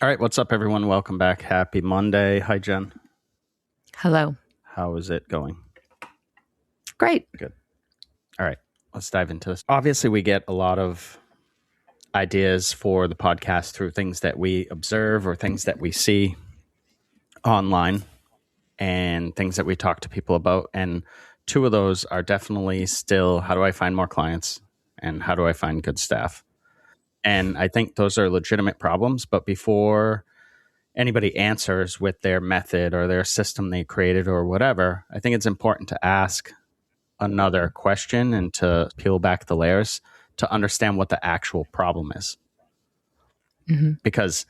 All right, what's up, everyone? Welcome back. Happy Monday. Hi, Jen. Hello. How is it going? Great. Good. All right, let's dive into this. Obviously, we get a lot of ideas for the podcast through things that we observe or things that we see online and things that we talk to people about. And two of those are definitely still how do I find more clients and how do I find good staff? And I think those are legitimate problems. But before anybody answers with their method or their system they created or whatever, I think it's important to ask another question and to peel back the layers to understand what the actual problem is. Mm-hmm. Because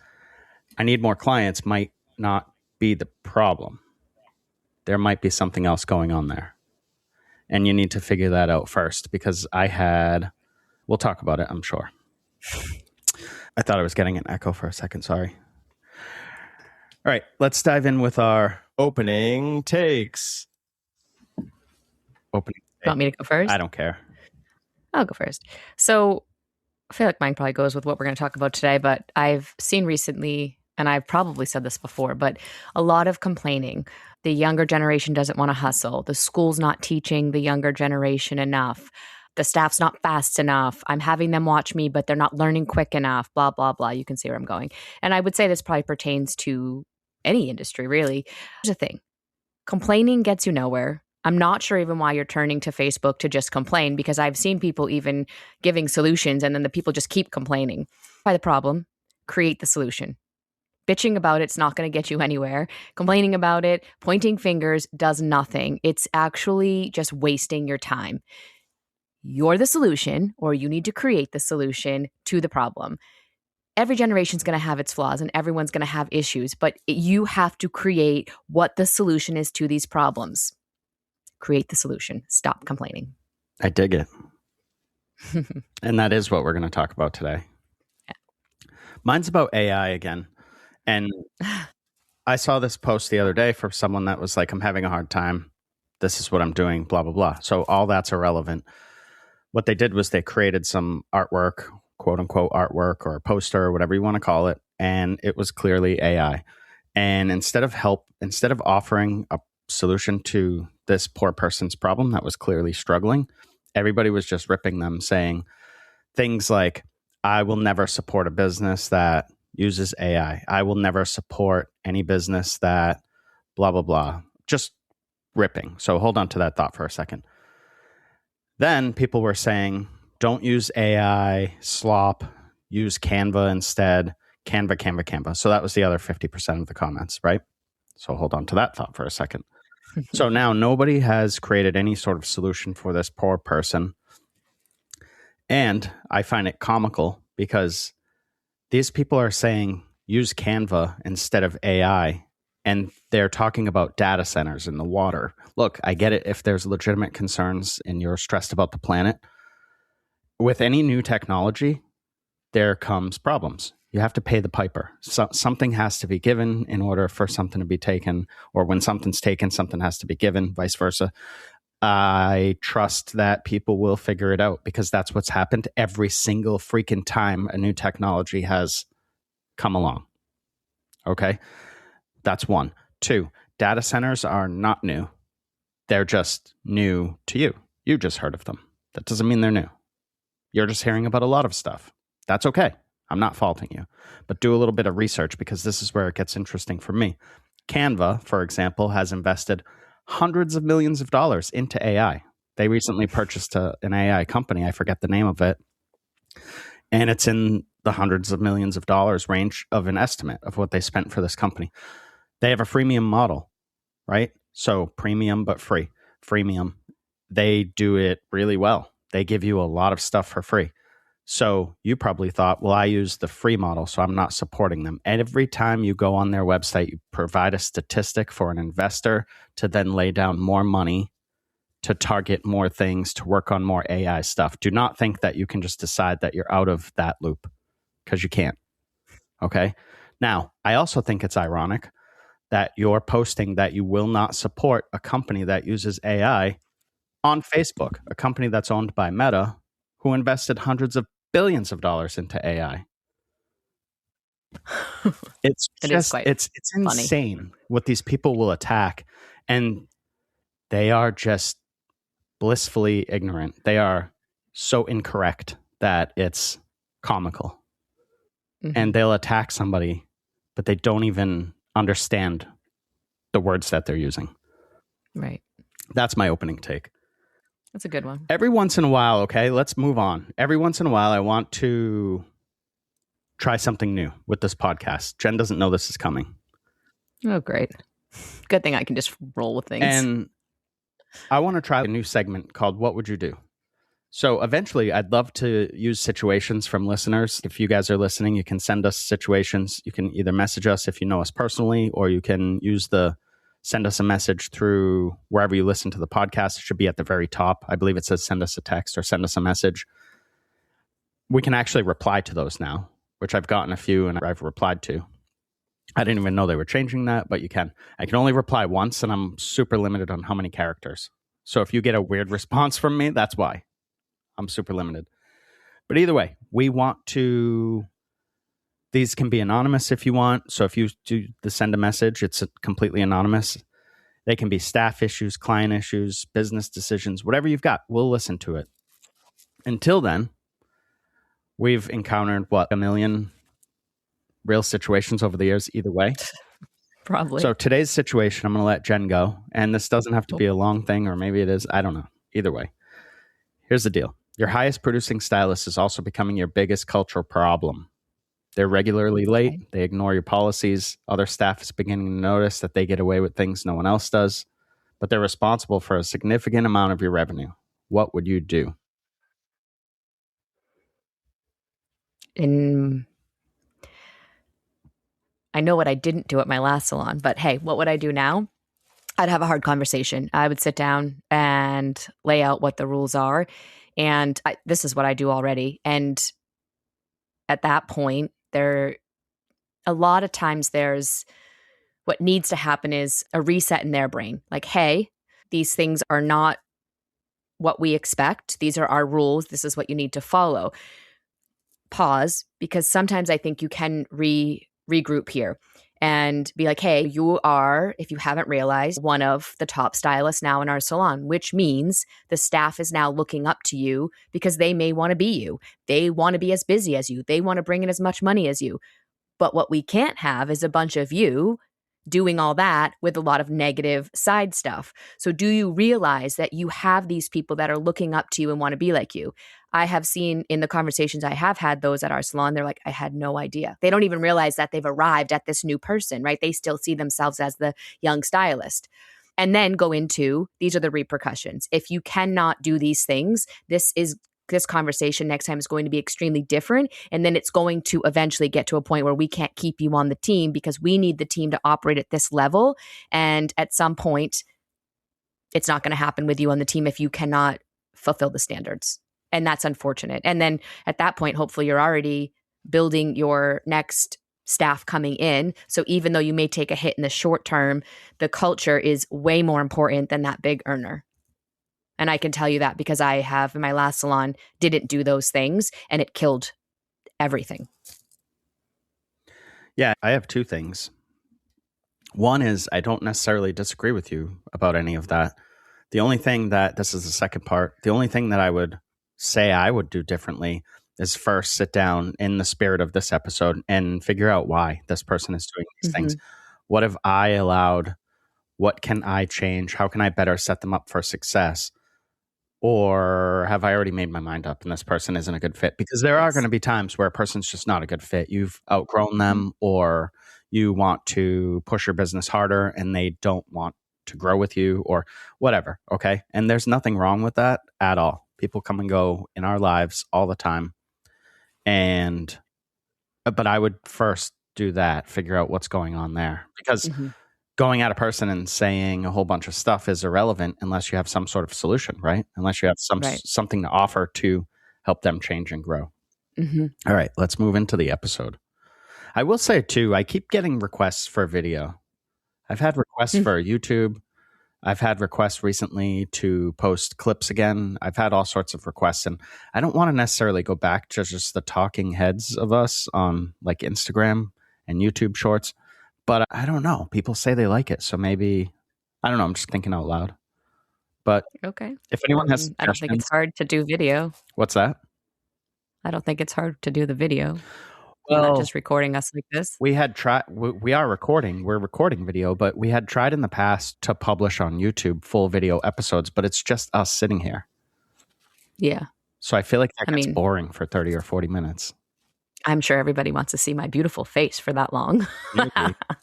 I need more clients might not be the problem. There might be something else going on there. And you need to figure that out first because we'll talk about it, I'm sure. I thought I was getting an echo for a second. Sorry. All right, let's dive in with our opening takes. Opening. You want me to go first? I don't care. I'll go first. So I feel like mine probably goes with what we're going to talk about today, but I've seen recently, and I've probably said this before, but a lot of complaining. The younger generation doesn't want to hustle. The school's not teaching the younger generation enough. The staff's not fast enough. I'm having them watch me, but they're not learning quick enough, blah, blah, blah. You can see where I'm going. And I would say this probably pertains to any industry, really. Here's the thing. Complaining gets you nowhere. I'm not sure even why you're turning to Facebook to just complain, because I've seen people even giving solutions and then the people just keep complaining. By the problem, create the solution. Bitching about it's not going to get you anywhere. Complaining about it, pointing fingers does nothing. It's actually just wasting your time. You're the solution, or you need to create the solution to the problem. Every generation is going to have its flaws and everyone's going to have issues, but you have to create what the solution is to these problems. Create the solution. Stop complaining. I dig it. And that is what we're going to talk about today. Yeah. Mine's about AI again. And I saw this post the other day for someone that was like, I'm having a hard time. This is what I'm doing, blah, blah, blah. So all that's irrelevant. What they did was they created some artwork, quote unquote artwork or a poster or whatever you want to call it. And it was clearly AI. And instead of offering a solution to this poor person's problem that was clearly struggling, everybody was just ripping them, saying things like, I will never support a business that uses AI. I will never support any business that blah, blah, blah. Just ripping. So hold on to that thought for a second. Then people were saying, don't use AI, slop, use Canva instead. Canva. So that was the other 50% of the comments, right? So hold on to that thought for a second. So now nobody has created any sort of solution for this poor person. And I find it comical because these people are saying use Canva instead of AI. And they're talking about data centers in the water. Look, I get it if there's legitimate concerns and you're stressed about the planet. With any new technology, there comes problems. You have to pay the piper. So something has to be given in order for something to be taken, or when something's taken, something has to be given, vice versa. I trust that people will figure it out because that's what's happened every single freaking time a new technology has come along. Okay? That's one. Two, data centers are not new. They're just new to you. You just heard of them. That doesn't mean they're new. You're just hearing about a lot of stuff. That's okay. I'm not faulting you. But do a little bit of research because this is where it gets interesting for me. Canva, for example, has invested hundreds of millions of dollars into AI. They recently purchased an AI company. I forget the name of it. And it's in the hundreds of millions of dollars range of an estimate of what they spent for this company. They have a freemium model, right? So premium, but free. Freemium. They do it really well. They give you a lot of stuff for free. So you probably thought, well, I use the free model, so I'm not supporting them. And every time you go on their website, you provide a statistic for an investor to then lay down more money to target more things, to work on more AI stuff. Do not think that you can just decide that you're out of that loop, because you can't. Okay? Now, I also think it's ironic that you're posting that you will not support a company that uses AI on Facebook, a company that's owned by Meta, who invested hundreds of billions of dollars into AI. It's It is just quite it's funny. insane what these people will attack, and they are just blissfully ignorant. They are so incorrect that it's comical. And they'll attack somebody, but they don't even understand the words that they're using. Right. That's my opening take. That's a good one. Every once in a while, okay, let's move on. Every once in a while, I want to try something new with this podcast. Jen doesn't know this is coming. Oh, great. Good thing I can just roll with things. And I want to try a new segment called What Would You Do? So eventually, I'd love to use situations from listeners. If you guys are listening, you can send us situations. You can either message us if you know us personally, or you can send us a message through wherever you listen to the podcast. It should be at the very top. I believe it says send us a text or send us a message. We can actually reply to those now, which I've gotten a few and I've replied to. I didn't even know they were changing that, but you can. I can only reply once, and I'm super limited on how many characters. So if you get a weird response from me, that's why. I'm super limited. But either way, these can be anonymous if you want. So if you do send a message, it's completely anonymous. They can be staff issues, client issues, business decisions, whatever you've got. We'll listen to it. Until then, we've encountered, a million real situations over the years, either way. Probably. So today's situation, I'm going to let Jen go. And this doesn't have to be a long thing, or maybe it is. I don't know. Either way. Here's the deal. Your highest producing stylist is also becoming your biggest cultural problem. They're regularly late. Okay. They ignore your policies. Other staff is beginning to notice that they get away with things no one else does, but they're responsible for a significant amount of your revenue. What would you do? I know what I didn't do at my last salon, but hey, what would I do now? I'd have a hard conversation. I would sit down and lay out what the rules are. And this is what I do already. And at that point, a lot of times what needs to happen is a reset in their brain. Like, hey, these things are not what we expect. These are our rules. This is what you need to follow. Pause, because sometimes I think you can regroup here and be like, hey, you are, if you haven't realized, one of the top stylists now in our salon, which means the staff is now looking up to you because they may want to be you. They want to be as busy as you. They want to bring in as much money as you. But what we can't have is a bunch of you doing all that with a lot of negative side stuff. So do you realize that you have these people that are looking up to you and want to be like you? I have seen in the conversations I have had those at our salon, they're like, I had no idea. They don't even realize that they've arrived at this new person, right? They still see themselves as the young stylist. And then go into, these are the repercussions. If you cannot do these things, this conversation next time is going to be extremely different. And then it's going to eventually get to a point where we can't keep you on the team because we need the team to operate at this level. And at some point, it's not going to happen with you on the team if you cannot fulfill the standards. And that's unfortunate. And then at that point, hopefully you're already building your next staff coming in. So even though you may take a hit in the short term, the culture is way more important than that big earner. And I can tell you that because I have, in my last salon, didn't do those things and it killed everything. Yeah, I have two things. One is I don't necessarily disagree with you about any of that. The only thing this is the second part, the only thing that I would say I would do differently is first sit down in the spirit of this episode and figure out why this person is doing these things. What have I allowed? What can I change? How can I better set them up for success? Or have I already made my mind up and this person isn't a good fit? Because there are going to be times where a person's just not a good fit. You've outgrown them, or you want to push your business harder and they don't want to grow with you, or whatever. Okay. And there's nothing wrong with that at all. People come and go in our lives all the time. But I would first do that, figure out what's going on there, because going at a person and saying a whole bunch of stuff is irrelevant unless you have some sort of solution, right? Unless you have something to offer to help them change and grow. All right, let's move into the episode. I will say too, I keep getting requests for video. I've had requests for YouTube. I've had requests recently to post clips again. I've had all sorts of requests, and I don't want to necessarily go back to just the talking heads of us on like Instagram. and YouTube shorts. But I don't know. People say they like it. So maybe, I don't know. I'm just thinking out loud. But Okay. if anyone has I don't think it's hard to do video. What's that? I don't think it's hard to do the video. Well, not just recording us like this. We had tried, we are recording, we're recording video, but we had tried in the past to publish on YouTube full video episodes, but it's just us sitting here. Yeah. So I feel like that gets boring for 30 or 40 minutes. I'm sure everybody wants to see my beautiful face for that long.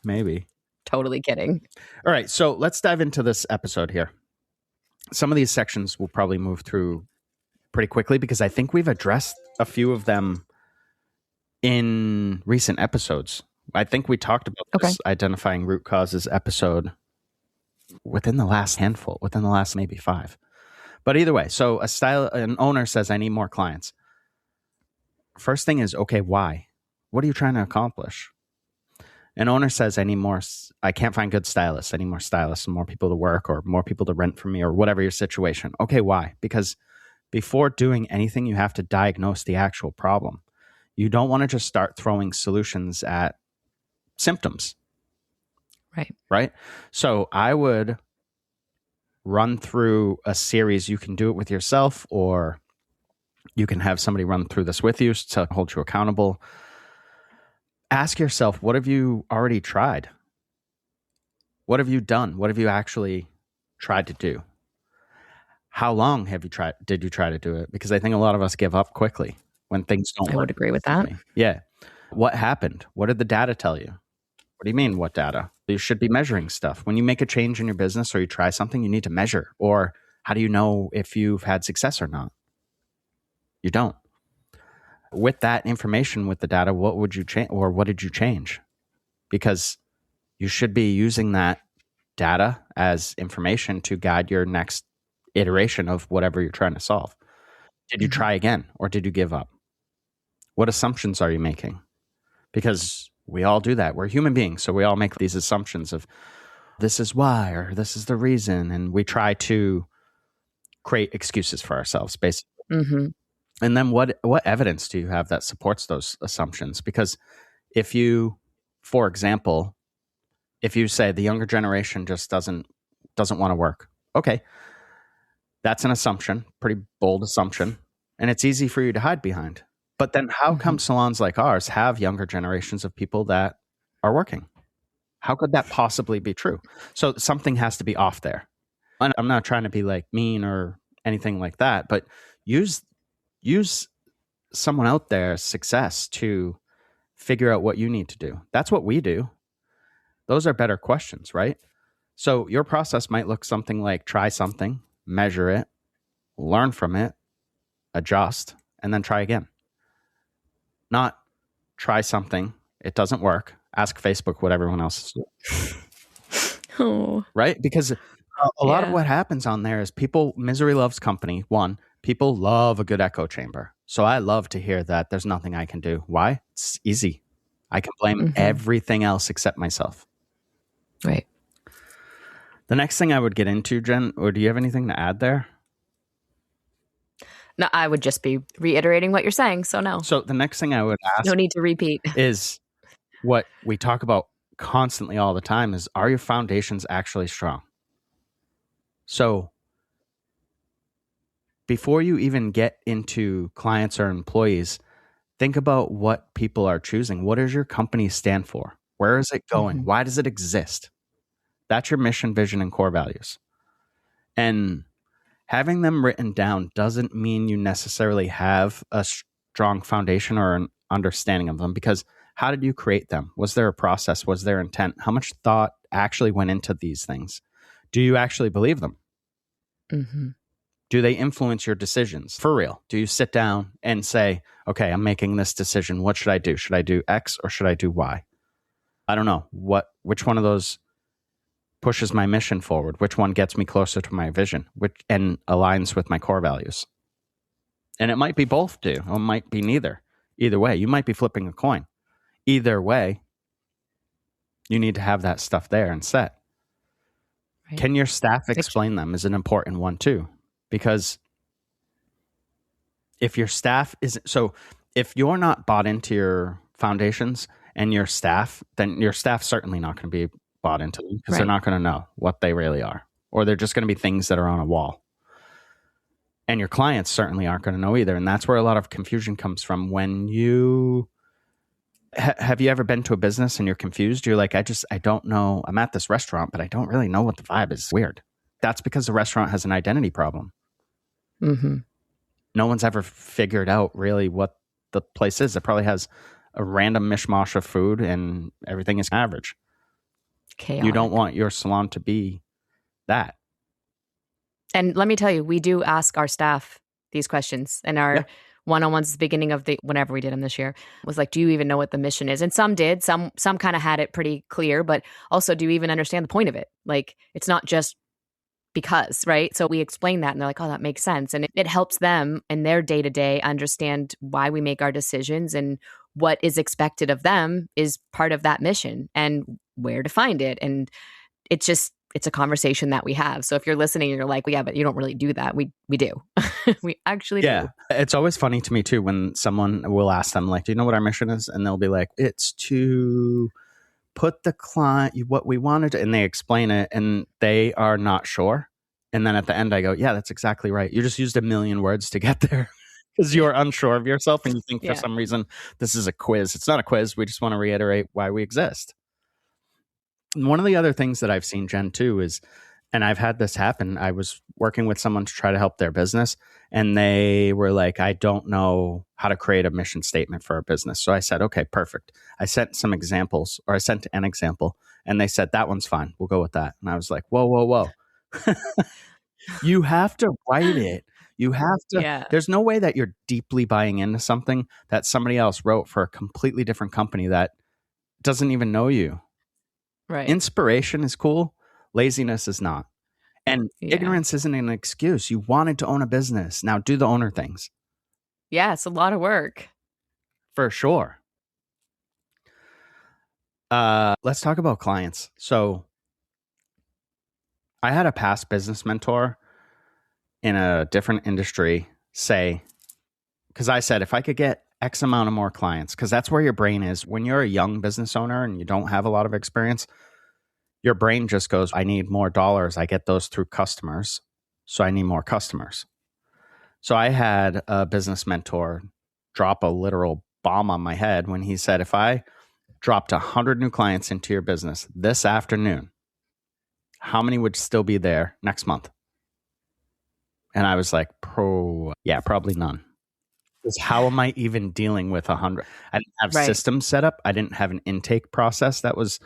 Maybe. Totally kidding. All right. So let's dive into this episode here. Some of these sections we'll probably move through pretty quickly because I think we've addressed a few of them in recent episodes. I think we talked about this identifying root causes episode within the last handful, within the last maybe 5. But either way, so an owner says, I need more clients. First thing is, okay, why? What are you trying to accomplish? An owner says, I can't find good stylists. I need more stylists and more people to work or more people to rent from me or whatever your situation. Okay, why? Because before doing anything, you have to diagnose the actual problem. You don't want to just start throwing solutions at symptoms. Right? So I would run through a series. You can do it with yourself, or you can have somebody run through this with you to hold you accountable. Ask yourself, what have you already tried? What have you done? What have you actually tried to do? How long did you try to do it? Because I think a lot of us give up quickly when things don't work. I would agree with that. Yeah. What happened? What did the data tell you? What do you mean, what data? You should be measuring stuff. When you make a change in your business or you try something, you need to measure. Or how do you know if you've had success or not? You don't. With that information, with the data, what would you change, or what did you change? Because you should be using that data as information to guide your next iteration of whatever you're trying to solve. Did you try again, or did you give up? What assumptions are you making? Because we all do that. We're human beings, so we all make these assumptions of this is why, or this is the reason, and we try to create excuses for ourselves, basically. And then what evidence do you have that supports those assumptions? Because if you, for example, if you say the younger generation just doesn't want to work, okay, that's an assumption, pretty bold assumption, and it's easy for you to hide behind. But then how come salons like ours have younger generations of people that are working? How could that possibly be true? So something has to be off there. And I'm not trying to be like mean or anything like that, but use someone out there's success to figure out what you need to do. That's what we do. Those are better questions, right? So your process might look something like try something, measure it, learn from it, adjust, and then try again. Not try something, it doesn't work, ask Facebook what everyone else is doing. Right? Because a lot of what happens on there is misery loves company. One, people love a good echo chamber. So I love to hear that there's nothing I can do. Why? It's easy. I can blame everything else except myself. Right. The next thing I would get into, Jen, or do you have anything to add there? No, I would just be reiterating what you're saying. So no. So the next thing I would ask, no need to repeat, is what we talk about constantly all the time is, are your foundations actually strong? So before you even get into clients or employees, think about what people are choosing. What does your company stand for? Where is it going? Why does it exist? That's your mission, vision, and core values. And having them written down doesn't mean you necessarily have a strong foundation or an understanding of them, because how did you create them? Was there a process? Was there intent? How much thought actually went into these things? Do you actually believe them? Do they influence your decisions? For real? Do you sit down and say, okay, I'm making this decision. What should I do? Should I do X or should I do Y? I don't know. Which one of those pushes my mission forward? Which one gets me closer to my vision and aligns with my core values? And it might be both or it might be neither. Either way, you might be flipping a coin. Either way, you need to have that stuff there and set. Right. Can your staff explain them is an important one too. Because if your staff isn't, so if you're not bought into your foundations and your staff, then your staff's certainly not going to be bought into them because they're Right. not going to know what they really are, or they're just going to be things that are on a wall. And your clients certainly aren't going to know either. And that's where a lot of confusion comes from. When you have you ever been to a business and you're confused? You're like, I don't know. I'm at this restaurant, but I don't really know what the vibe is. Weird. That's because the restaurant has an identity problem. Mm-hmm. No one's ever figured out really what the place is. It probably has a random mishmash of food and everything is average. Chaotic. You don't want your salon to be that. And let me tell you, we do ask our staff these questions, and our one-on-ones at the beginning of whenever we did them this year was like, do you even know what the mission is? And some did, some kind of had it pretty clear, but also, do you even understand the point of it? Like, it's not just because, right? So we explain that and they're like, oh, that makes sense. And it helps them in their day-to-day understand why we make our decisions, and what is expected of them is part of that mission and where to find it. And it's a conversation that we have. So if you're listening and you're like, well, yeah, but you don't really do that. We do. We actually do. It's always funny to me too when someone will ask them, like, do you know what our mission is? And they'll be like, it's to put the client, what we wanted to, and they explain it and they are not sure. And then at the end I go, yeah, that's exactly right. You just used a million words to get there because you're unsure of yourself and you think for some reason this is a quiz. It's not a quiz. We just want to reiterate why we exist. And one of the other things that I've seen, Jen, too, is, and I've had this happen, I was working with someone to try to help their business, and they were like, I don't know how to create a mission statement for a business. So I said, okay, perfect. I sent some examples, or I sent an example, and they said, that one's fine. We'll go with that. And I was like, whoa. You have to write it. You have to, there's no way that you're deeply buying into something that somebody else wrote for a completely different company that doesn't even know you. Right. Inspiration is cool. Laziness is not. And ignorance isn't an excuse. You wanted to own a business. Now do the owner things. Yeah, it's a lot of work. For sure. Let's talk about clients. So I had a past business mentor in a different industry say, because I said, if I could get X amount of more clients, because that's where your brain is. When you're a young business owner and you don't have a lot of experience, your brain just goes, I need more dollars. I get those through customers. So I need more customers. So I had a business mentor drop a literal bomb on my head when he said, if I dropped 100 new clients into your business this afternoon, how many would still be there next month? And I was like, probably none. Because how am I even dealing with 100? I didn't have systems set up. I didn't have an intake process that was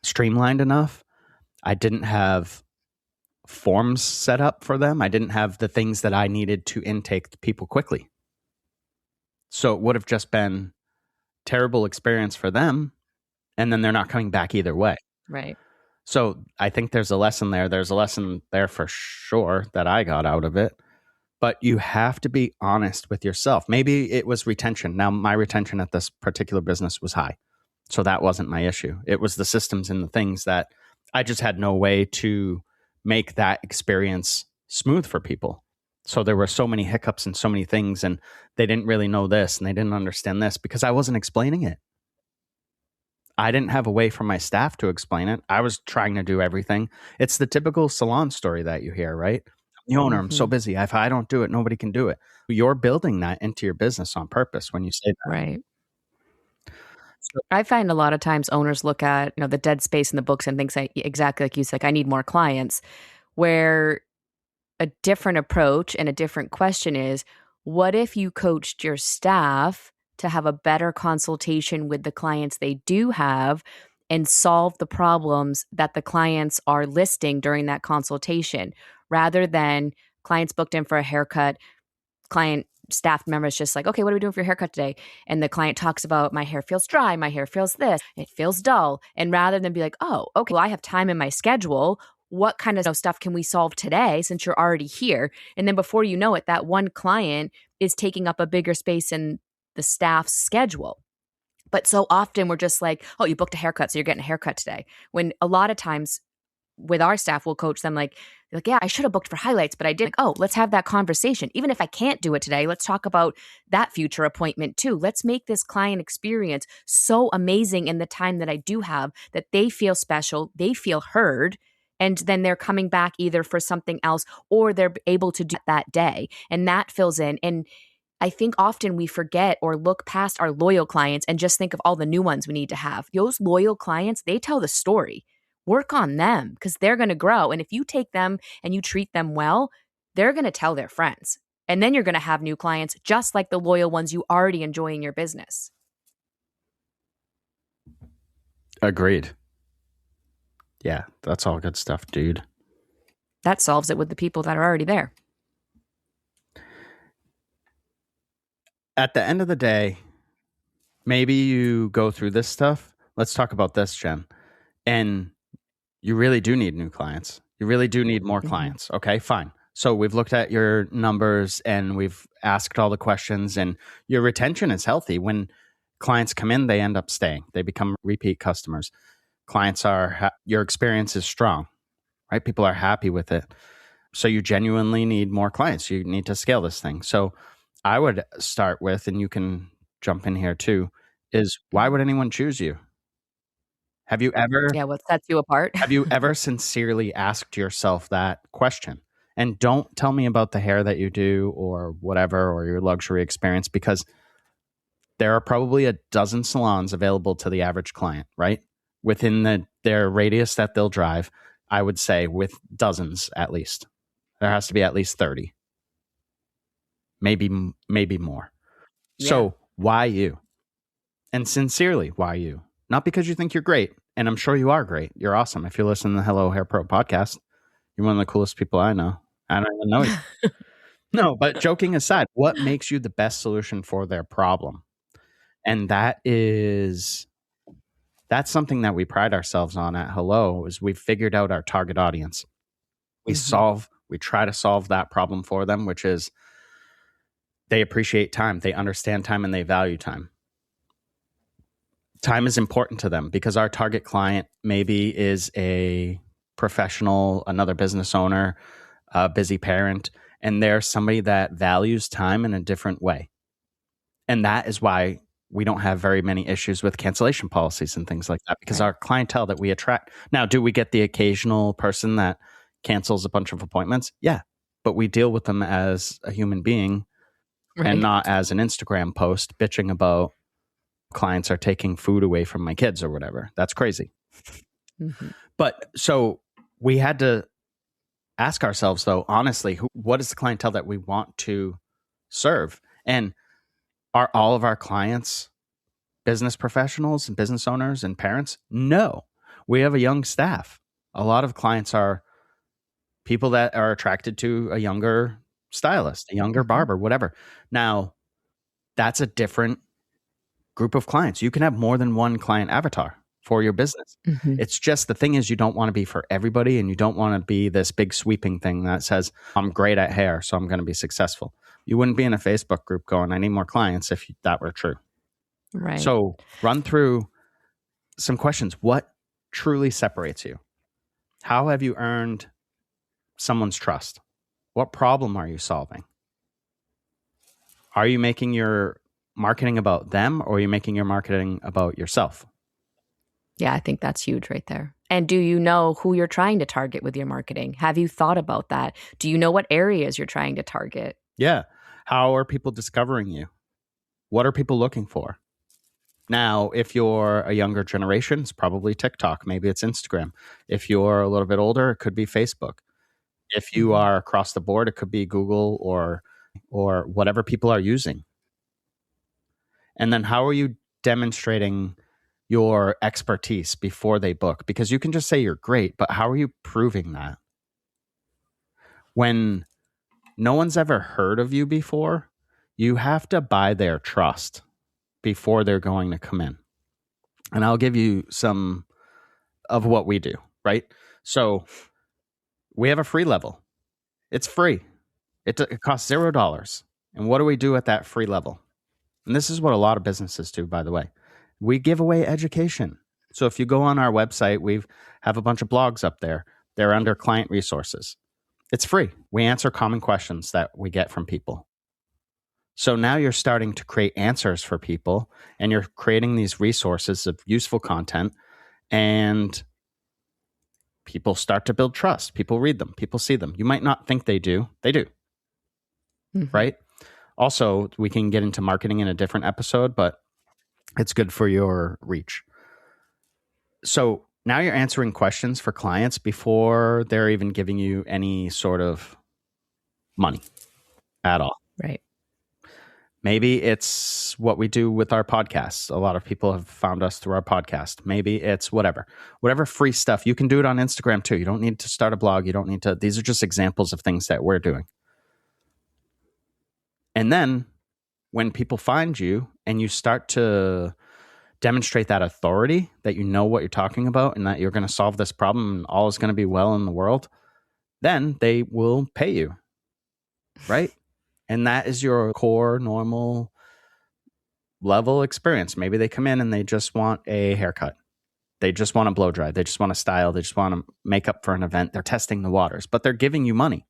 streamlined enough. I didn't have forms set up for them. I didn't have the things that I needed to intake the people quickly. So it would have just been terrible experience for them. And then they're not coming back either way. Right. So I think there's a lesson there. There's a lesson there for sure that I got out of it. But you have to be honest with yourself. Maybe it was retention. Now, my retention at this particular business was high. So that wasn't my issue. It was the systems and the things that I just had no way to make that experience smooth for people. So there were so many hiccups and so many things, and they didn't really know this and they didn't understand this because I wasn't explaining it. I didn't have a way for my staff to explain it. I was trying to do everything. It's the typical salon story that you hear, right? The owner, I'm so busy. If I don't do it, nobody can do it. You're building that into your business on purpose when you say that. Right. So, I find a lot of times owners look at, the dead space in the books and things like, exactly like you said, I need more clients, where a different approach and a different question is, what if you coached your staff to have a better consultation with the clients they do have and solve the problems that the clients are listing during that consultation, rather than clients booked in for a haircut, client staff members just like, okay, what are we doing for your haircut today? And the client talks about, my hair feels dry, my hair feels this, it feels dull. And rather than be like, oh, okay, well, I have time in my schedule. What kind of stuff can we solve today since you're already here? And then before you know it, that one client is taking up a bigger space in the staff's schedule. But so often we're just like, oh, you booked a haircut, so you're getting a haircut today. When a lot of times with our staff, we'll coach them like, yeah, I should have booked for highlights, but I didn't. Oh, let's have that conversation. Even if I can't do it today, let's talk about that future appointment too. Let's make this client experience so amazing in the time that I do have that they feel special, they feel heard, and then they're coming back either for something else or they're able to do that day. And that fills in. And I think often we forget or look past our loyal clients and just think of all the new ones we need to have. Those loyal clients, they tell the story. Work on them because they're going to grow. And if you take them and you treat them well, they're going to tell their friends. And then you're going to have new clients just like the loyal ones you already enjoy in your business. Agreed. Yeah, that's all good stuff, dude. That solves it with the people that are already there. At the end of the day, maybe you go through this stuff. Let's talk about this, Jen. And you really do need new clients. You really do need more clients. Okay, fine. So we've looked at your numbers and we've asked all the questions, and your retention is healthy. When clients come in, they end up staying. They become repeat customers. Clients are, your experience is strong, right? People are happy with it. So you genuinely need more clients. You need to scale this thing. So I would start with, and you can jump in here too, is why would anyone choose you? Have you ever... Yeah, what sets you apart? Have you ever sincerely asked yourself that question? And don't tell me about the hair that you do or whatever, or your luxury experience, because there are probably a dozen salons available to the average client, right? Within their radius that they'll drive, I would say with dozens at least. There has to be at least 30. Maybe more. Yeah. So why you? And sincerely, why you? Not because you think you're great. And I'm sure you are great. You're awesome. If you're listening to the Hello Hair Pro podcast, you're one of the coolest people I know. I don't even know you. No, but joking aside, what makes you the best solution for their problem? And that's something that we pride ourselves on at Hello, is we've figured out our target audience. We try to solve that problem for them, which is they appreciate time, they understand time, and they value time. Time is important to them because our target client maybe is a professional, another business owner, a busy parent, and they're somebody that values time in a different way. And that is why we don't have very many issues with cancellation policies and things like that, because our clientele that we attract. Now, do we get the occasional person that cancels a bunch of appointments? Yeah, but we deal with them as a human being and not as an Instagram post bitching about clients are taking food away from my kids or whatever. That's crazy. But so we had to ask ourselves, though, honestly, what is the clientele that we want to serve? And are all of our clients business professionals and business owners and parents? No. We have a young staff. A lot of clients are people that are attracted to a younger stylist, a younger barber, whatever. Now, that's a different group of clients. You can have more than one client avatar for your business. It's just, the thing is, you don't want to be for everybody, and you don't want to be this big sweeping thing that says, I'm great at hair, so I'm going to be successful. You wouldn't be in a Facebook group going, I need more clients, if that were true. Right. So run through some questions. What truly separates you? How have you earned someone's trust? What problem are you solving? Are you making your marketing about them, or are you making your marketing about yourself? Yeah, I think that's huge right there. And do you know who you're trying to target with your marketing? Have you thought about that? Do you know what areas you're trying to target? Yeah. How are people discovering you? What are people looking for? Now, if you're a younger generation, it's probably TikTok. Maybe it's Instagram. If you're a little bit older, it could be Facebook. If you are across the board, it could be Google or whatever people are using. And then how are you demonstrating your expertise before they book? Because you can just say you're great, but how are you proving that? When no one's ever heard of you before, you have to buy their trust before they're going to come in. And I'll give you some of what we do, right? So we have a free level. It's free. It costs $0. And what do we do at that free level? And this is what a lot of businesses do, by the way. We give away education. So if you go on our website, we have a bunch of blogs up there. They're under client resources. It's free. We answer common questions that we get from people. So now you're starting to create answers for people, and you're creating these resources of useful content, and people start to build trust. People read them. People see them. You might not think they do. They do. Right? Also, we can get into marketing in a different episode, but it's good for your reach. So now you're answering questions for clients before they're even giving you any sort of money at all. Right. Maybe it's what we do with our podcasts. A lot of people have found us through our podcast. Maybe it's whatever free stuff. You can do it on Instagram too. You don't need to start a blog. You don't need to. These are just examples of things that we're doing. And then when people find you and you start to demonstrate that authority, that you know what you're talking about and that you're going to solve this problem and all is going to be well in the world, then they will pay you. Right? And that is your core, normal level experience. Maybe they come in and they just want a haircut. They just want to blow dry. They just want to style. They just want to make up for an event. They're testing the waters, but they're giving you money.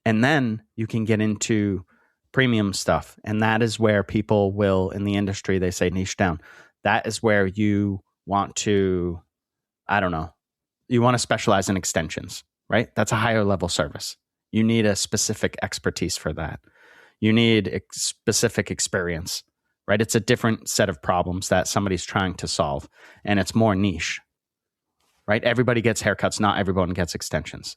And then you can get into premium stuff. And that is where people will, in the industry, they say niche down. That is where you want to, you want to specialize in extensions, right? That's a higher level service. You need a specific expertise for that. You need specific experience, right? It's a different set of problems that somebody's trying to solve, and it's more niche, right? Everybody gets haircuts. Not everyone gets extensions.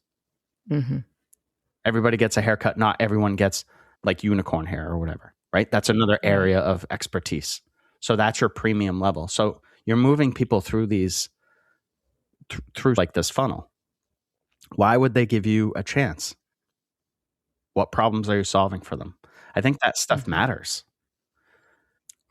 Everybody gets a haircut. Not everyone gets like unicorn hair or whatever, right? That's another area of expertise. So that's your premium level. So you're moving people through these, through like this funnel. Why would they give you a chance? What problems are you solving for them? I think that stuff matters.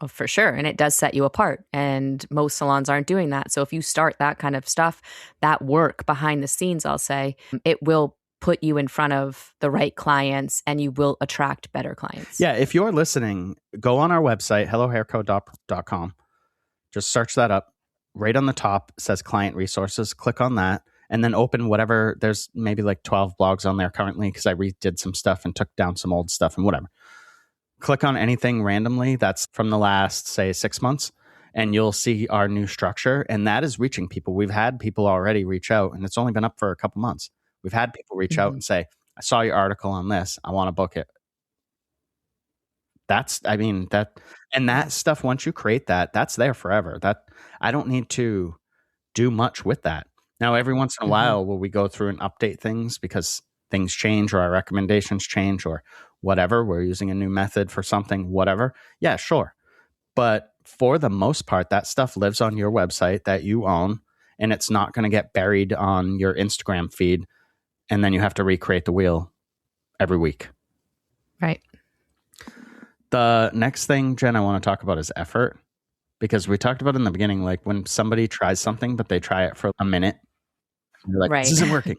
Oh, for sure. And it does set you apart. And most salons aren't doing that. So if you start that kind of stuff, that work behind the scenes, I'll say, it will put you in front of the right clients and you will attract better clients. Yeah. If you're listening, go on our website, hellohairco.com. Just search that up. Right on the top says client resources. Click on that. And then open whatever, there's maybe like 12 blogs on there currently because I redid some stuff and took down some old stuff and whatever. Click on anything randomly that's from the last, say, 6 months, and you'll see our new structure. And that is reaching people. We've had people already reach out, and it's only been up for a couple months. We've had people reach out and say, I saw your article on this. I want to book it. That stuff, once you create that, that's there forever. That I don't need to do much with that. Now, every once in a while, will we go through and update things because things change or our recommendations change or whatever. We're using a new method for something, whatever. Yeah, sure. But for the most part, that stuff lives on your website that you own, and it's not going to get buried on your Instagram feed. And then you have to recreate the wheel every week. Right. The next thing, Jen, I want to talk about is effort. Because we talked about in the beginning, like when somebody tries something, but they try it for a minute, you're like, this isn't working.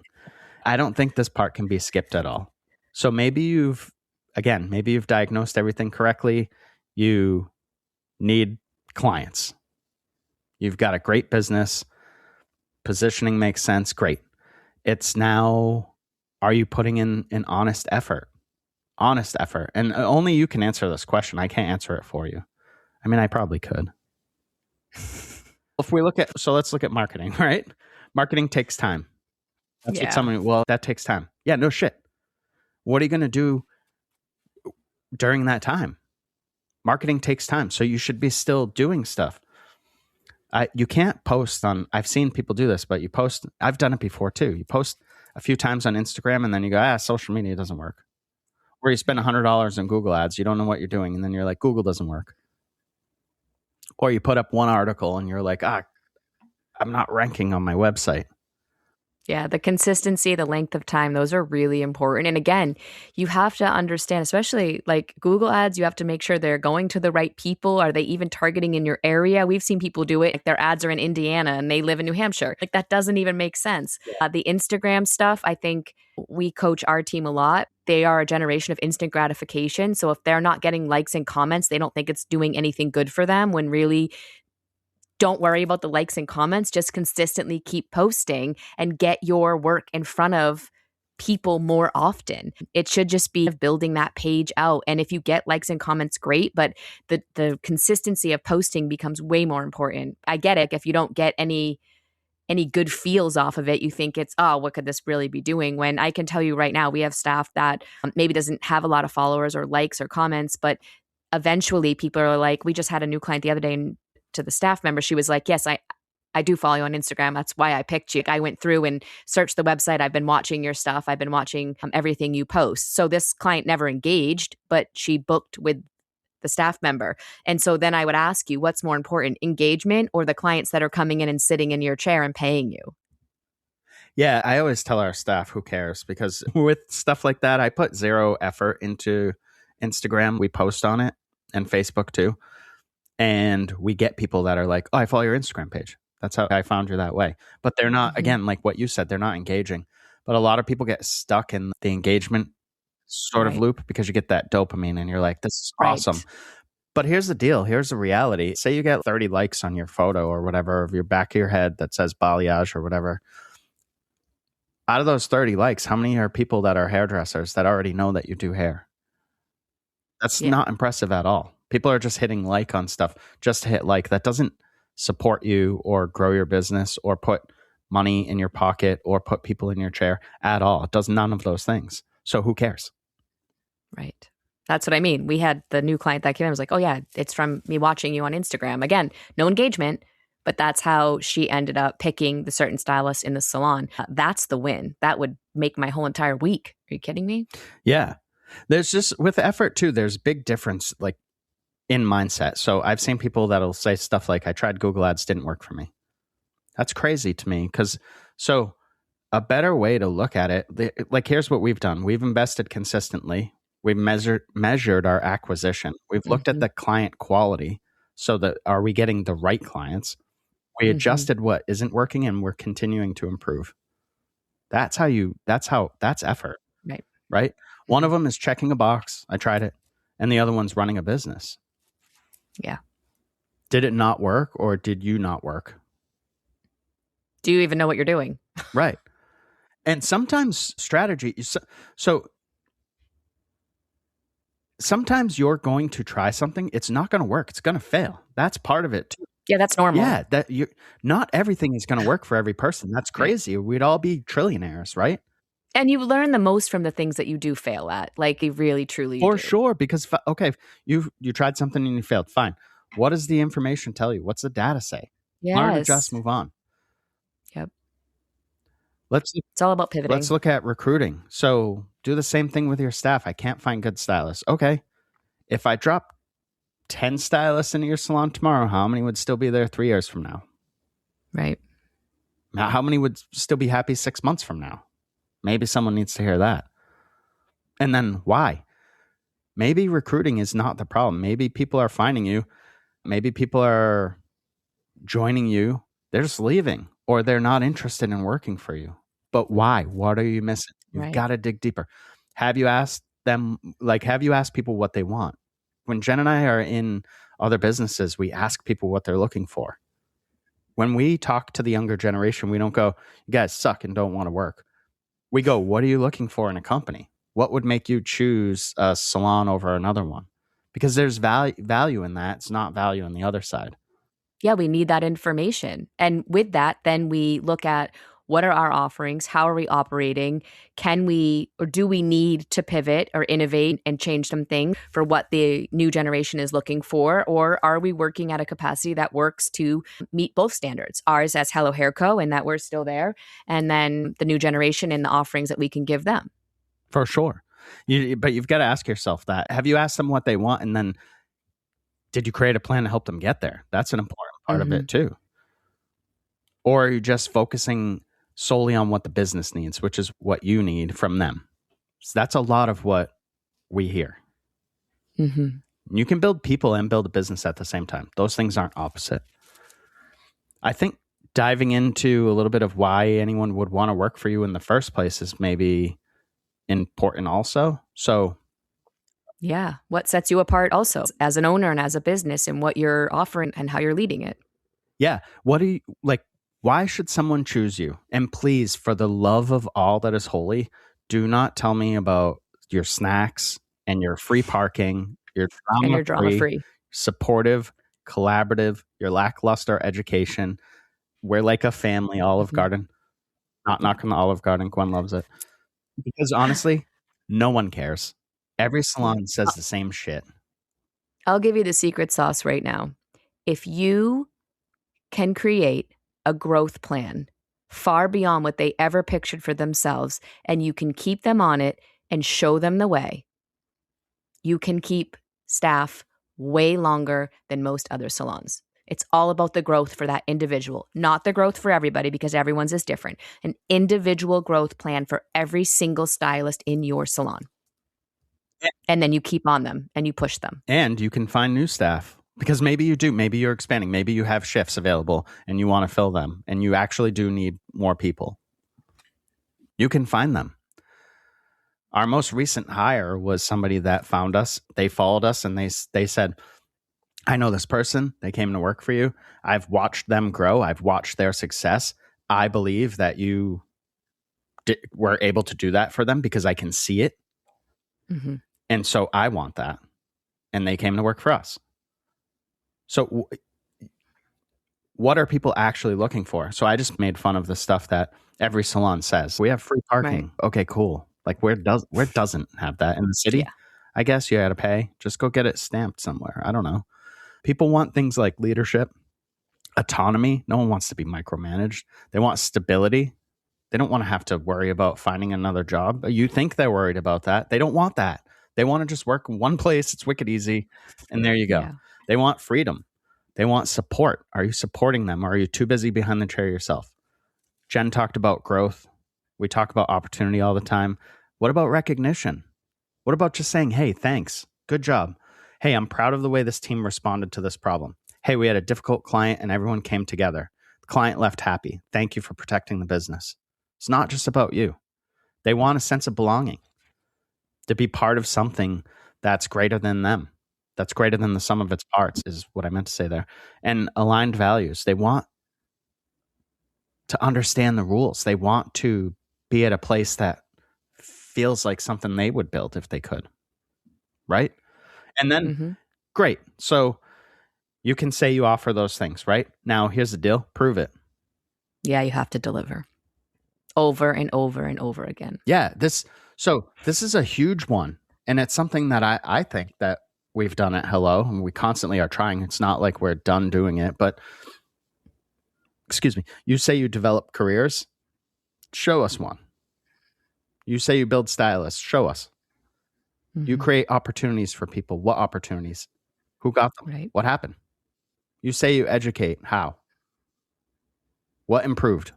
I don't think this part can be skipped at all. So maybe you've diagnosed everything correctly. You need clients. You've got a great business. Positioning makes sense. Great. It's now, are you putting in an honest effort? Honest effort. And only you can answer this question. I can't answer it for you. I mean, I probably could. Let's look at marketing, right? Marketing takes time. That's what that takes time. Yeah, no shit. What are you going to do during that time? Marketing takes time. So you should be still doing stuff. You can't post on, I've seen people do this, but you post, I've done it before too. You post a few times on Instagram and then you go, social media doesn't work. Or you spend $100 on Google ads. You don't know what you're doing. And then you're like, Google doesn't work. Or you put up one article and you're like, I'm not ranking on my website. Yeah, the consistency, the length of time, those are really important. And again, you have to understand, especially like Google ads, you have to make sure they're going to the right people. Are they even targeting in your area? We've seen people do it. Like their ads are in Indiana and they live in New Hampshire. Like that doesn't even make sense. Yeah. The Instagram stuff, I think we coach our team a lot. They are a generation of instant gratification. So if they're not getting likes and comments, they don't think it's doing anything good for them when really don't worry about the likes and comments. Just consistently keep posting and get your work in front of people more often. It should just be building that page out. And if you get likes and comments, great, but the consistency of posting becomes way more important. I get it. If you don't get any good feels off of it, you think it's, oh, what could this really be doing? When I can tell you right now, we have staff that maybe doesn't have a lot of followers or likes or comments, but eventually people are like, we just had a new client the other day, and to the staff member, she was like, yes, I do follow you on Instagram. That's why I picked you. I went through and searched the website. I've been watching your stuff. I've been watching everything you post. So this client never engaged, but she booked with the staff member. And so then I would ask you, what's more important, engagement or the clients that are coming in and sitting in your chair and paying you? Yeah, I always tell our staff, who cares? Because with stuff like that, I put zero effort into Instagram. We post on it, and Facebook too. And we get people that are like, oh, I follow your Instagram page. That's how I found you that way. But they're not, again, like what you said, they're not engaging. But a lot of people get stuck in the engagement sort of loop because you get that dopamine and you're like, this is awesome. But here's the deal. Here's the reality. Say you get 30 likes on your photo or whatever of your back of your head that says balayage or whatever. Out of those 30 likes, how many are people that are hairdressers that already know that you do hair? That's not impressive at all. People are just hitting like on stuff just to hit like. That doesn't support you or grow your business or put money in your pocket or put people in your chair at all. It does none of those things. So who cares? Right. That's what I mean. We had the new client that came in, was like, oh yeah, it's from me watching you on Instagram. Again, no engagement, but that's how she ended up picking the certain stylist in the salon. That's the win. That would make my whole entire week. Are you kidding me? Yeah. There's just, with effort too, there's big difference like in mindset. So I've seen people that'll say stuff like, I tried Google Ads, didn't work for me. That's crazy to me. Because so a better way to look at it, like here's what we've done. We've invested consistently. We've measured our acquisition. We've looked at the client quality. So that, are we getting the right clients? We adjusted what isn't working, and we're continuing to improve. That's effort. Right. One of them is checking a box. I tried it. And the other one's running a business. Yeah. Did it not work, or did you not work? Do you even know what you're doing? Right. And sometimes strategy, so sometimes you're going to try something. It's not going to work. It's going to fail. That's part of it too. Yeah, that's normal. Yeah, not everything is going to work for every person. That's crazy. Right. We'd all be trillionaires, right? And you learn the most from the things that you do fail at. Like you really, truly For do. sure. Because, okay, you tried something and you failed. Fine. What does the information tell you? What's the data say? Yes. Learn, adjust, move on. Yep. It's all about pivoting. Let's look at recruiting. So do the same thing with your staff. I can't find good stylists. Okay. If I drop 10 stylists into your salon tomorrow, how many would still be there 3 years from now? Right. How many would still be happy 6 months from now? Maybe someone needs to hear that. And then why? Maybe recruiting is not the problem. Maybe people are finding you. Maybe people are joining you. They're just leaving, or they're not interested in working for you. But why? What are you missing? You've got to dig deeper. Have you asked them, have you asked people what they want? When Jen and I are in other businesses, we ask people what they're looking for. When we talk to the younger generation, we don't go, you guys suck and don't want to work. We go, what are you looking for in a company? What would make you choose a salon over another one? Because there's value in that. It's not value on the other side. Yeah, we need that information. And with that, then we look at, what are our offerings? How are we operating? Can we, or do we need to pivot or innovate and change some things for what the new generation is looking for? Or are we working at a capacity that works to meet both standards? Ours as Hello Hair Co., and that we're still there. And then the new generation and the offerings that we can give them. For sure. But you've got to ask yourself that. Have you asked them what they want? And then did you create a plan to help them get there? That's an important part of it too. Or are you just focusing solely on what the business needs, which is what you need from them? So that's a lot of what we hear. You can build people and build a business at the same time. Those things aren't opposite. I think diving into a little bit of why anyone would want to work for you in the first place is maybe important also. So yeah, what sets you apart also as an owner and as a business, and what you're offering and how you're leading it. Yeah. What do you like? Why should someone choose you? And please, for the love of all that is holy, do not tell me about your snacks and your free parking, your And drama you're drama free, free. supportive, collaborative, your lackluster education. We're like a family, Olive Garden. Not knocking the Olive Garden. Gwen loves it. Because honestly, no one cares. Every salon says the same shit. I'll give you the secret sauce right now. If you can create a growth plan far beyond what they ever pictured for themselves, and you can keep them on it and show them the way, you can keep staff way longer than most other salons. It's all about the growth for that individual, not the growth for everybody because everyone's is different. An individual growth plan for every single stylist in your salon. And then you keep on them and you push them. And you can find new staff because maybe you do. Maybe you're expanding. Maybe you have shifts available and you want to fill them and you actually do need more people. You can find them. Our most recent hire was somebody that found us. They followed us and they said, I know this person. They came to work for you. I've watched them grow. I've watched their success. I believe that you were able to do that for them because I can see it. Mm-hmm. And so I want that. And they came to work for us. So what are people actually looking for? So I just made fun of the stuff that every salon says. We have free parking. Right. Okay, cool. Like where doesn't have that in the city? Yeah. I guess you got to pay. Just go get it stamped somewhere. I don't know. People want things like leadership, autonomy. No one wants to be micromanaged. They want stability. They don't want to have to worry about finding another job. You think they're worried about that. They don't want that. They want to just work in one place. It's wicked easy. And there you go. Yeah. They want freedom. They want support. Are you supporting them? Or are you too busy behind the chair yourself? Jen talked about growth. We talk about opportunity all the time. What about recognition? What about just saying, hey, thanks. Good job. Hey, I'm proud of the way this team responded to this problem. Hey, we had a difficult client and everyone came together. The client left happy. Thank you for protecting the business. It's not just about you. They want a sense of belonging, to be part of something that's greater than them. That's greater than the sum of its parts is what I meant to say there. And aligned values. They want to understand the rules. They want to be at a place that feels like something they would build if they could. Right? And then, great. So you can say you offer those things, right? Now, here's the deal. Prove it. Yeah, you have to deliver over and over and over again. Yeah. This is a huge one. And it's something that I think that we've done at Hello, and we constantly are trying. It's not like we're done doing it, but excuse me. You say you develop careers, show us one. You say you build stylists, show us. Mm-hmm. You create opportunities for people. What opportunities? Who got them? Right. What happened? You say you educate. How? What improved?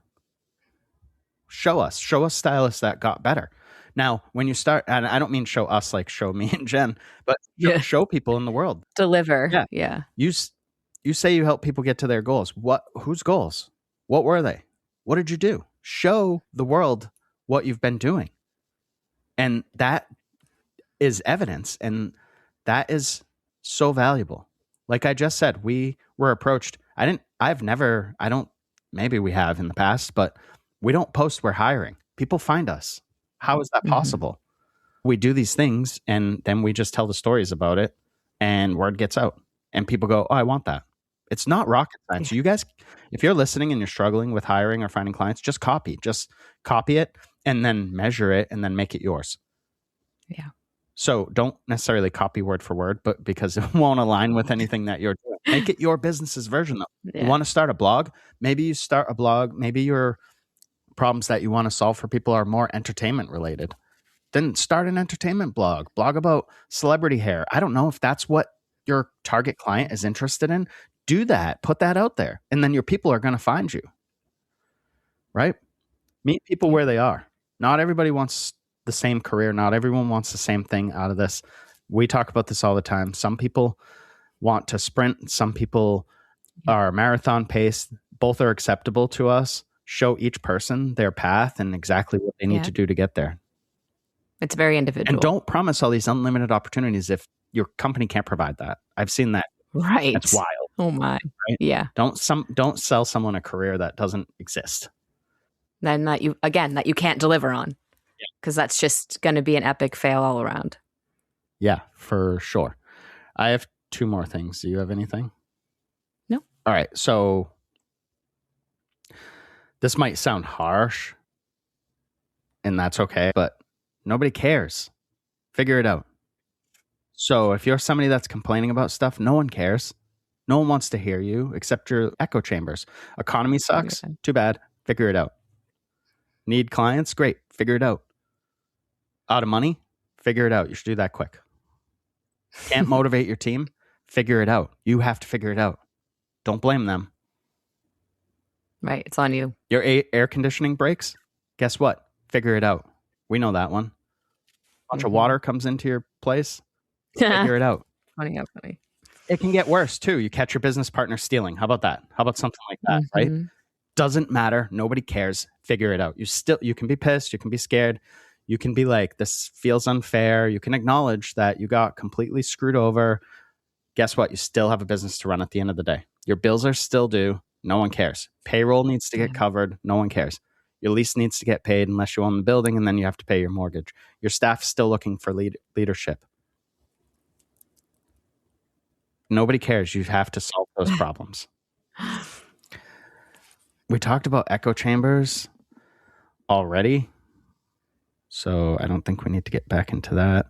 Show us stylists that got better. Now, when you start, and I don't mean show us like show me and Jen, but show people in the world. Deliver. Yeah. You say you help people get to their goals. Whose goals? What were they? What did you do? Show the world what you've been doing. And that is evidence. And that is so valuable. Like I just said, we were approached. Maybe we have in the past, but we don't post we're hiring. People find us. How is that possible? We do these things and then we just tell the stories about it and word gets out and people go, oh, I want that. It's not rocket science. So you guys, if you're listening and you're struggling with hiring or finding clients, just copy it and then measure it and then make it yours. Yeah. So don't necessarily copy word for word, but because it won't align with anything that you're doing. Make it your business's version though. Yeah. You want to start a blog? Maybe you start a blog. Maybe your problems that you want to solve for people are more entertainment related. Then start an entertainment blog about celebrity hair. I don't know if that's what your target client is interested in. Do that. Put that out there. And then your people are going to find you. Right? Meet people where they are. Not everybody wants the same career. Not everyone wants the same thing out of this. We talk about this all the time. Some people want to sprint. Some people are marathon paced. Both are acceptable to us. Show each person their path and exactly what they need to do to get there. It's very individual. And don't promise all these unlimited opportunities if your company can't provide that. I've seen that. Right. That's wild. Oh my. Right? Yeah. Don't sell someone a career that doesn't exist. Then that you can't deliver on. Yeah. Because that's just going to be an epic fail all around. Yeah, for sure. I have 2 more things. Do you have anything? No. All right. So this might sound harsh, and that's okay, but nobody cares. Figure it out. So if you're somebody that's complaining about stuff, no one cares. No one wants to hear you except your echo chambers. Economy sucks. Too bad. Figure it out. Need clients? Great. Figure it out. Out of money? Figure it out. You should do that quick. Can't motivate your team? Figure it out. You have to figure it out. Don't blame them. Right. It's on you. Your air conditioning breaks? Guess what? Figure it out. We know that one. Bunch of water comes into your place? Figure it out. Funny how funny. It can get worse too. You catch your business partner stealing. How about that? How about something like that, right? Doesn't matter. Nobody cares. Figure it out. You can be pissed. You can be scared. You can be like, this feels unfair. You can acknowledge that you got completely screwed over. Guess what? You still have a business to run at the end of the day. Your bills are still due. No one cares. Payroll needs to get covered. No one cares. Your lease needs to get paid unless you own the building, and then you have to pay your mortgage. Your staff's still looking for leadership. Nobody cares. You have to solve those problems. We talked about echo chambers already, so I don't think we need to get back into that.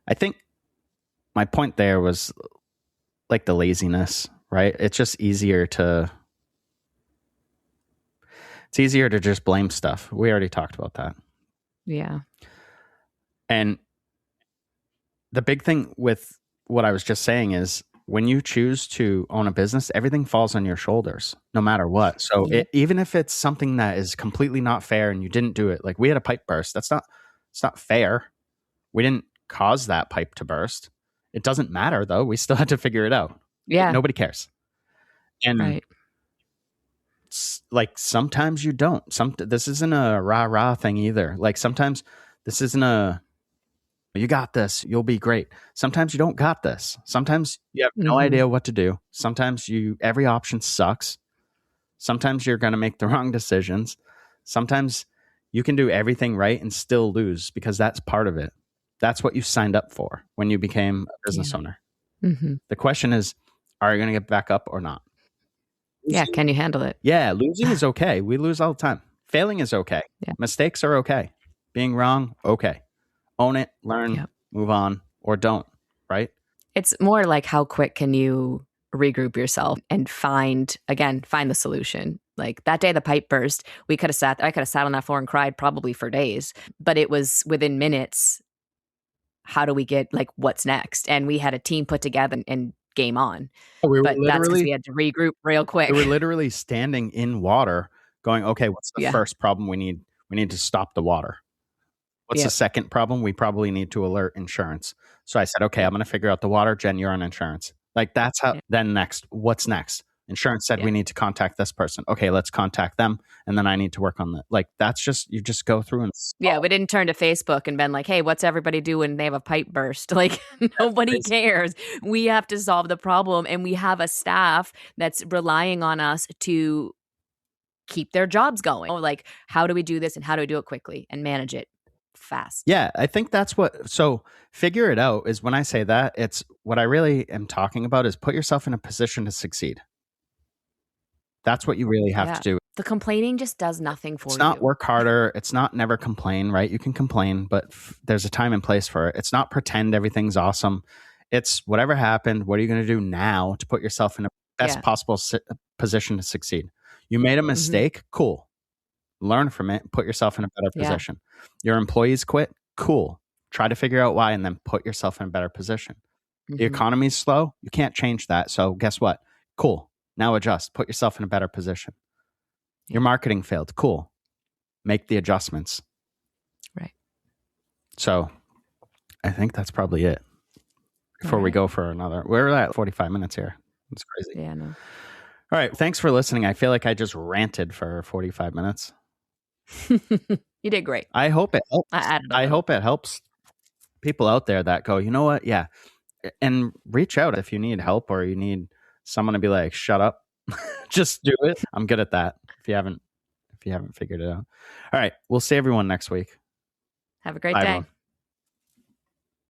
I think my point there was like the laziness, right? It's just easier to just blame stuff. We already talked about that. Yeah. And the big thing with what I was just saying is when you choose to own a business, everything falls on your shoulders, no matter what. So even if it's something that is completely not fair and you didn't do it, like we had a pipe burst, it's not fair. We didn't cause that pipe to burst. It doesn't matter though. We still had to figure it out. Yeah. Nobody cares. And like sometimes you don't. This isn't a rah-rah thing either. Like sometimes this isn't a you got this, you'll be great. Sometimes you don't got this. Sometimes you have no idea what to do. Sometimes every option sucks. Sometimes you're going to make the wrong decisions. Sometimes you can do everything right and still lose because that's part of it. That's what you signed up for when you became a business owner. The question is, are you going to get back up or not? Yeah, can you handle it? Yeah, losing is okay. We lose all the time. Failing is okay. Yeah. Mistakes are okay. Being wrong, okay. Own it, learn, move on, or don't, right? It's more like how quick can you regroup yourself and find the solution. Like that day the pipe burst, I could have sat on that floor and cried probably for days, but it was within minutes. How do we get, like, what's next? And we had a team put together and game on. But that's because we had to regroup real quick. We were literally standing in water going, okay, what's the first problem we need? We need to stop the water. What's the second problem? We probably need to alert insurance. So I said, okay, I'm going to figure out the water. Jen, you're on insurance. Like that's how, then next, what's next? Insurance said we need to contact this person. Okay, let's contact them. And then I need to work on that. Like that's just, you just go through and solve. Yeah, we didn't turn to Facebook and been like, hey, what's everybody do when they have a pipe burst? Like nobody cares. We have to solve the problem. And we have a staff that's relying on us to keep their jobs going. Like, how do we do this and how do we do it quickly and manage it fast? Yeah, I think that's so figure it out is when I say that, it's what I really am talking about is put yourself in a position to succeed. That's what you really have to do. The complaining just does nothing for you. It's not work harder. It's not never complain, right? You can complain, but there's a time and place for it. It's not pretend everything's awesome. It's whatever happened. What are you going to do now to put yourself in a best possible position to succeed? You made a mistake. Cool. Learn from it. Put yourself in a better position. Your employees quit. Cool. Try to figure out why and then put yourself in a better position. The economy's slow. You can't change that. So guess what? Cool. Now adjust. Put yourself in a better position. Your marketing failed. Cool. Make the adjustments. Right. So I think that's probably it. Before we go for another, we're at 45 minutes here. It's crazy. Yeah, no. All right. Thanks for listening. I feel like I just ranted for 45 minutes. You did great. I hope it helps. I hope it helps people out there that go, you know what? Yeah. And reach out if you need help or you need someone to be like, shut up, just do it. I'm good at that. If you haven't figured it out. All right. We'll see everyone next week. Have a great Bye, day. everyone.